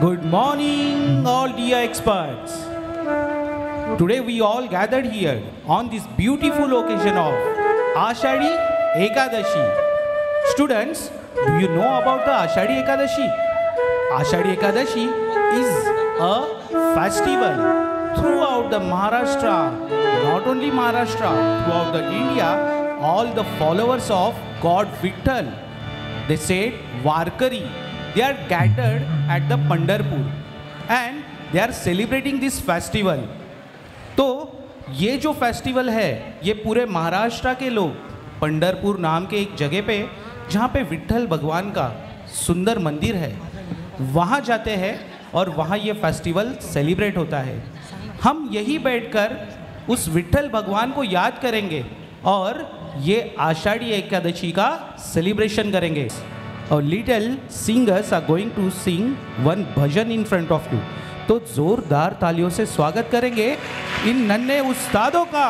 Good morning, all dear experts. Today we all gathered here on this beautiful occasion of Ashadi Ekadashi. Students, do you know about the Ashadi Ekadashi? Ashadi Ekadashi is a festival throughout the Maharashtra, not only Maharashtra, throughout the India, all the followers of God Vittal, they said Varkari, they are gathered at the Pandharpur and they are celebrating this festival. तो ये जो festival है ये पूरे महाराष्ट्र के लोग पंढरपुर नाम के एक जगह पे जहाँ पे विट्ठल भगवान का सुंदर मंदिर है वहाँ जाते हैं और वहाँ ये फेस्टिवल सेलिब्रेट होता है। हम यही बैठकर उस विट्ठल भगवान को याद करेंगे और ये आषाढ़ी एकादशी का सेलिब्रेशन करेंगे। और little singers are going to sing one bhajan in front of you. तो जोरदार तालियों से स्वागत करेंगे इन नन्हे उस्तादों का।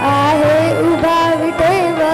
आहे उभा विठेवर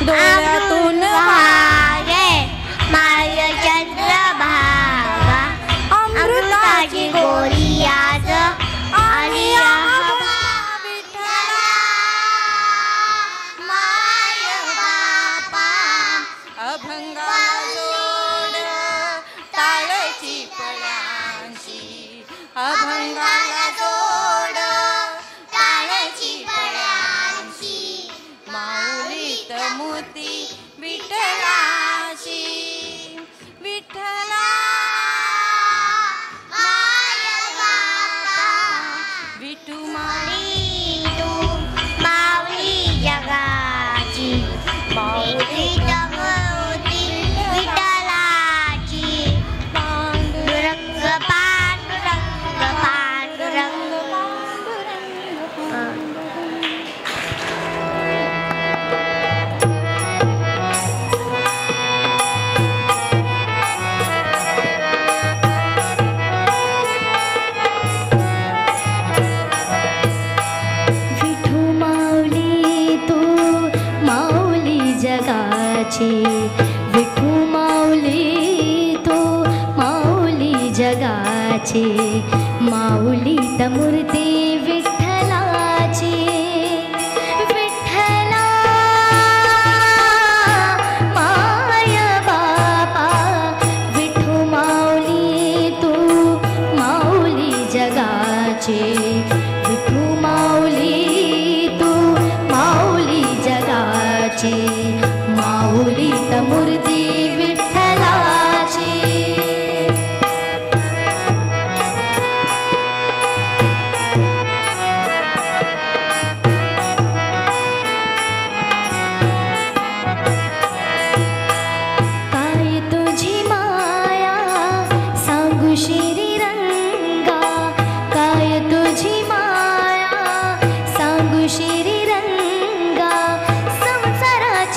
डोळ्यातून वाहे माय चंद्रभागा अमृताची गोरी आज आली विठ्ठला माय बापा अभंगाला जोड टाळची पळ्यांची अभंगाला जोड टाळची पळ्यांची माऊलीत मोती विठ्ठलाची विठ्ठला माय बापा विठू माऊली तू माऊली जगाची माऊलीत मोती विठ्ठलाची पांडुरंग पांडुरंग पांडुरंग पांडुरंग विठू माऊली तू माऊली जगाची विठू माऊली तू माऊली जगाची माऊलीत मूर्ती विठ्ठलाची विठ्ठला माय बापा विठू माऊली तू माऊली जगाची विठू माऊली तू माऊली जगाची माऊलीत मूर्ती विठ्ठलाची काय तुझी माया सांगू श्रीरंगा काय तुझी माया सांगू Sriranga संसाराची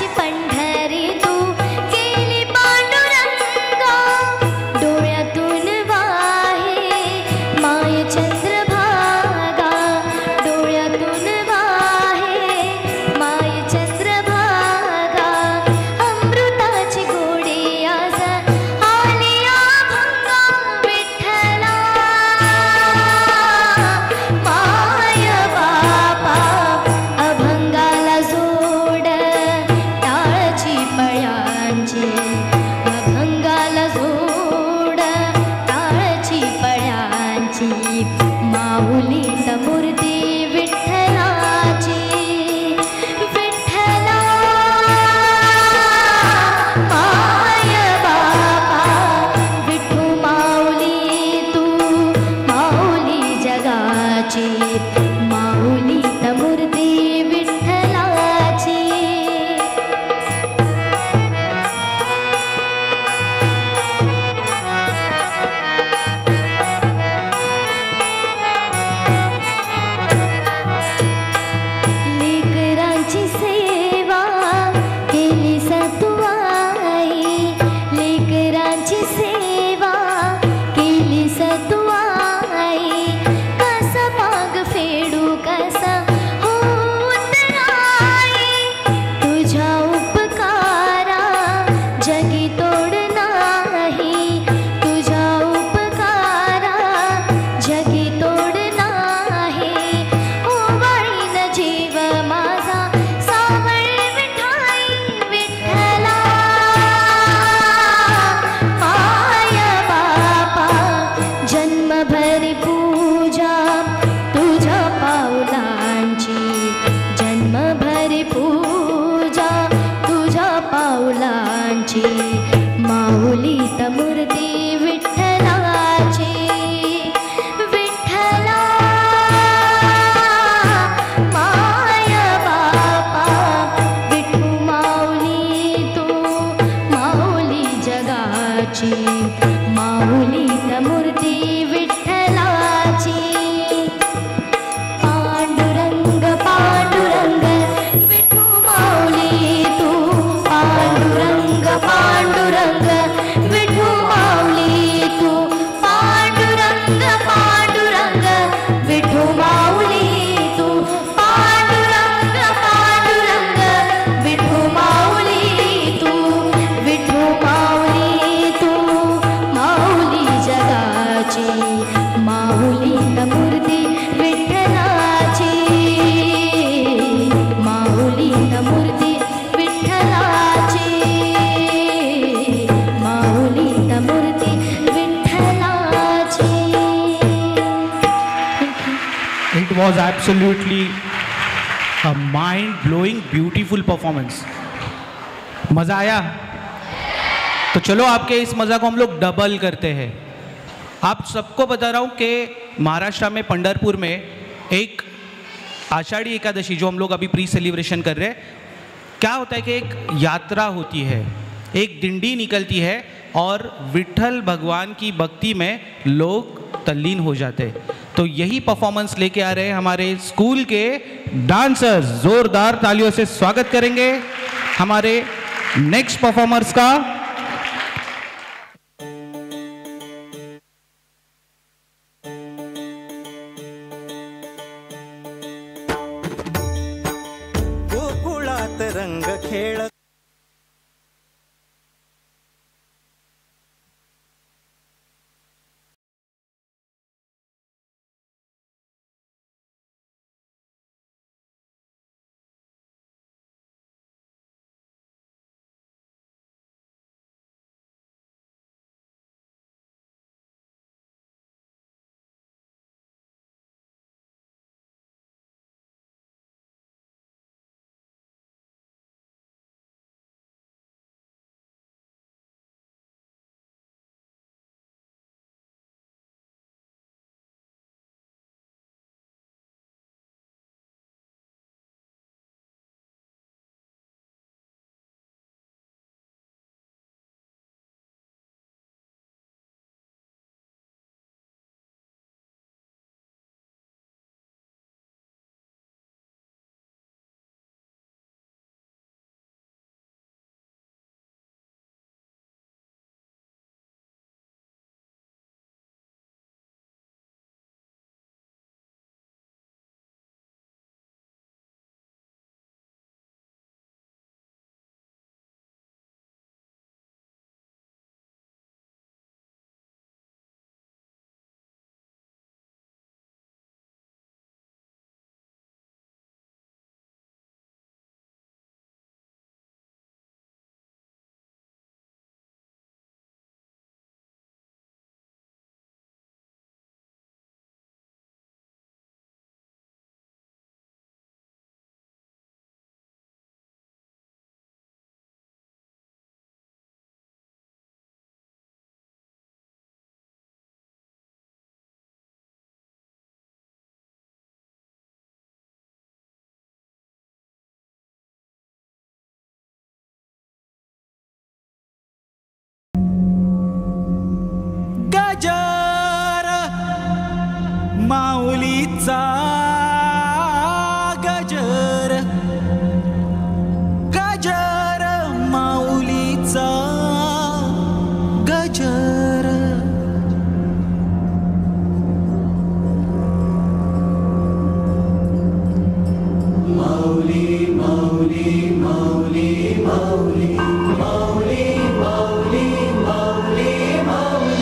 was absolutely a mind-blowing, beautiful performance. मज़ा आया? तो चलो आपके इस मज़ा को हम लोग डबल करते हैं। आप सबको बता रहा हूँ कि महाराष्ट्र में पंढरपुर में एक आषाढ़ी एकादशी जो हम लोग अभी प्री सेलिब्रेशन कर रहे हैं, क्या होता है कि एक यात्रा होती है, एक डिंडी निकलती है और विठल भगवान की भक्ति में लोग तल्लीन हो जाते हैं। तो यही परफॉर्मेंस लेके आ रहे हैं हमारे स्कूल के डांसर्स। जोरदार तालियों से स्वागत करेंगे हमारे नेक्स्ट परफॉर्मर्स का। गोकुळात रंग खेळ गजर माऊलीचा गजर, गजर माऊलीचा गजर। माऊली माऊली माऊली माऊली माऊली माऊली माऊली माऊली।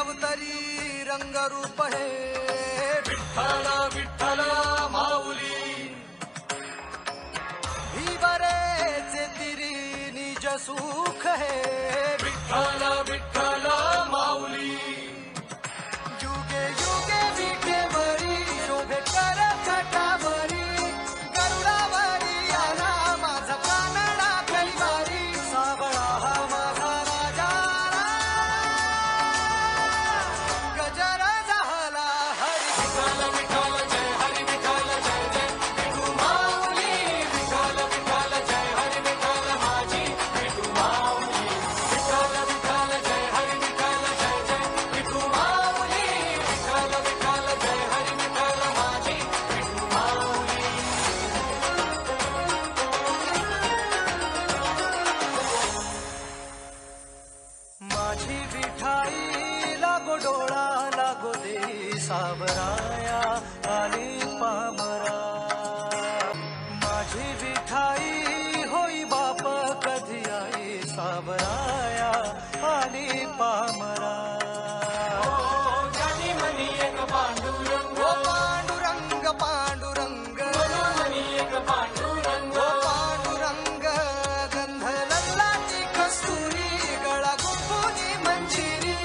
अवतरी रंगरूप हे विठ्ठल विठ्ठल माऊली ही बरेचे तिरी निज सुख हे विठ्ठल विठ्ठल माऊली युगे युगे विठेवरी शोभे कर छटावरी गरुडावरी आला माझा कानडा कैवारी सावळा हा माझा राजा गजर झाला हरी विठ्ठल विठ्ठल जय हरी विठ्ठल जय जय विठू माऊली विठ्ठल विठ्ठल जय हरी विठ्ठल माझी विठू माऊली विठ्ठल विठ्ठल जय हरी विठ्ठल जय जय विठू माऊली विठ्ठल विठ्ठल जय हरी विठ्ठल माझी विठू माऊली माझी विठाई लागो डोळा लागो दे सावराया आली पामरा माझी विठाई होई बाप कधी आई सावराया आली पामरा पांडुरंग पांडुरंग पांडुरंग गंध लल्लाची कस्तुरी गळा गुंफुनी मंजिरी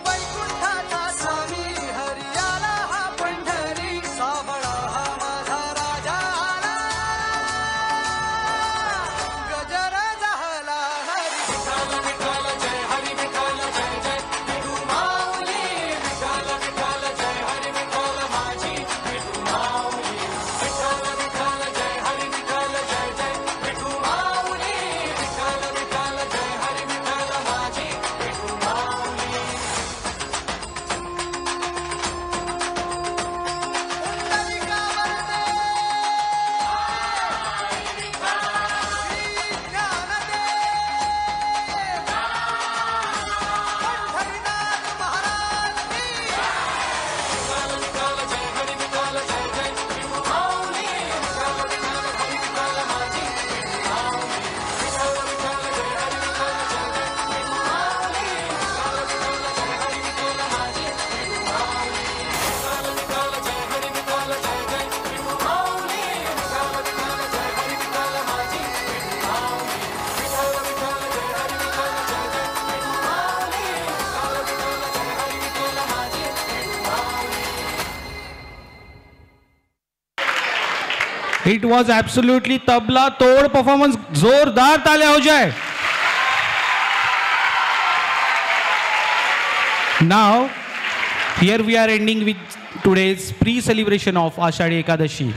वैकुंठाचा स्वामी हरियाला हा पंढरी सावळा हा माझा राजा आला गजर झाला हरी विठ्ठल विठ्ठल जय हरी विठ्ठल जय जय विठू माऊली विठ्ठल विठ्ठल जय हरी विठ्ठल माझी विठू माऊली विठ्ठल विठ्ठल जय हरी विठ्ठल जय जय विठू माऊली विठ्ठल विठ्ठल जय हरी विठ्ठल माझी विठू माऊली It was absolutely tabla tod performance. जोरदार तालियां हो जाए. Now, here we are ending with today's pre-celebration of Ashadi Ekadashi.